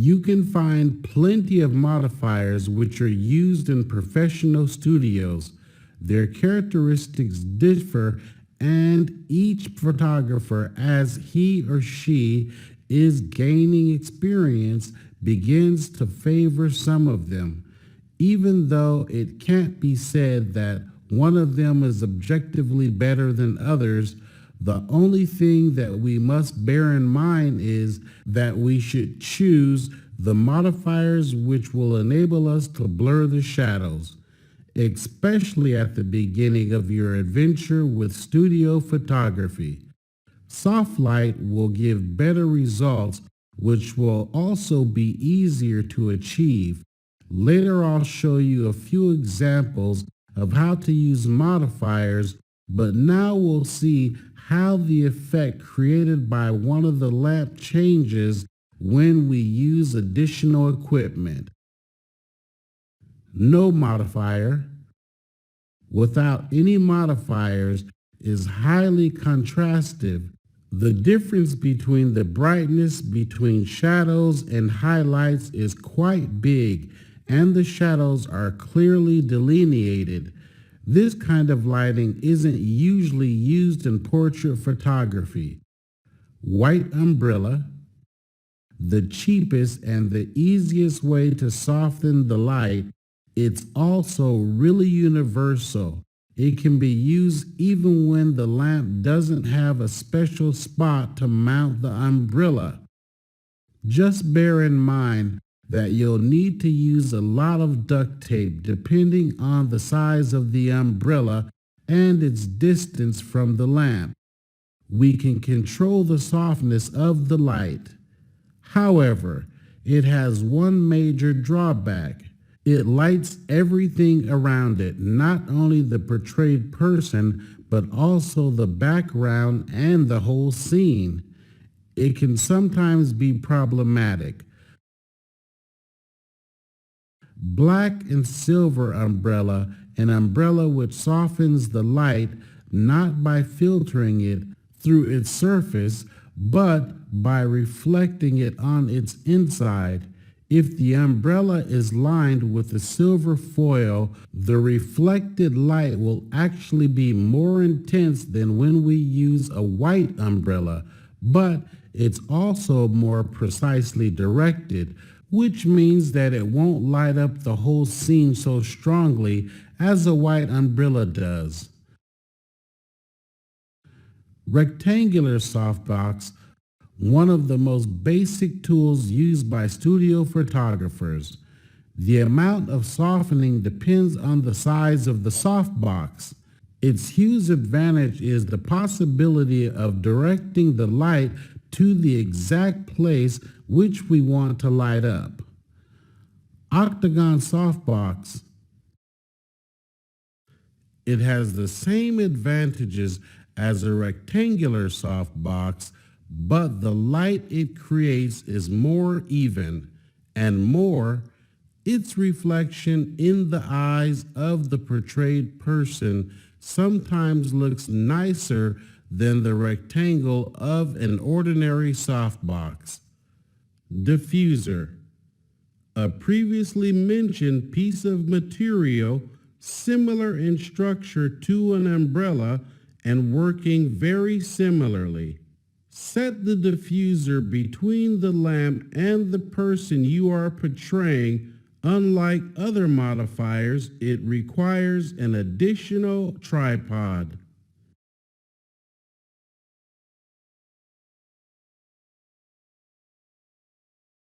You can find plenty of modifiers which are used in professional studios. Their characteristics differ, and each photographer, as he or she is gaining experience, begins to favor some of them, even though it can't be said that one of them is objectively better than others. The only thing that we must bear in mind is that we should choose the modifiers which will enable us to blur the shadows, especially at the beginning of your adventure with studio photography. Soft light will give better results, which will also be easier to achieve. Later I'll show you a few examples of how to use modifiers, but now we'll see how the effect created by one of the lamp changes when we use additional equipment. No modifier. Without any modifiers is highly contrastive. The difference between the brightness between shadows and highlights is quite big, and the shadows are clearly delineated. This kind of lighting isn't usually used in portrait photography. White umbrella. The cheapest and the easiest way to soften the light. It's also really universal. It can be used even when the lamp doesn't have a special spot to mount the umbrella. Just bear in mind that you'll need to use a lot of duct tape depending on the size of the umbrella and its distance from the lamp. We can control the softness of the light. However, it has one major drawback. It lights everything around it, not only the portrayed person, but also the background and the whole scene. It can sometimes be problematic. Black and silver umbrella, an umbrella which softens the light not by filtering it through its surface, but by reflecting it on its inside. If the umbrella is lined with a silver foil, the reflected light will actually be more intense than when we use a white umbrella, but it's also more precisely directed, which means that it won't light up the whole scene so strongly as a white umbrella does. Rectangular softbox, one of the most basic tools used by studio photographers. The amount of softening depends on the size of the softbox. Its huge advantage is the possibility of directing the light to the exact place which we want to light up. Octagon softbox. It has the same advantages as a rectangular softbox, but the light it creates is more even, and more, its reflection in the eyes of the portrayed person sometimes looks nicer than the rectangle of an ordinary softbox. Diffuser. A previously mentioned piece of material similar in structure to an umbrella and working very similarly. Set the diffuser between the lamp and the person you are portraying. Unlike other modifiers, it requires an additional tripod.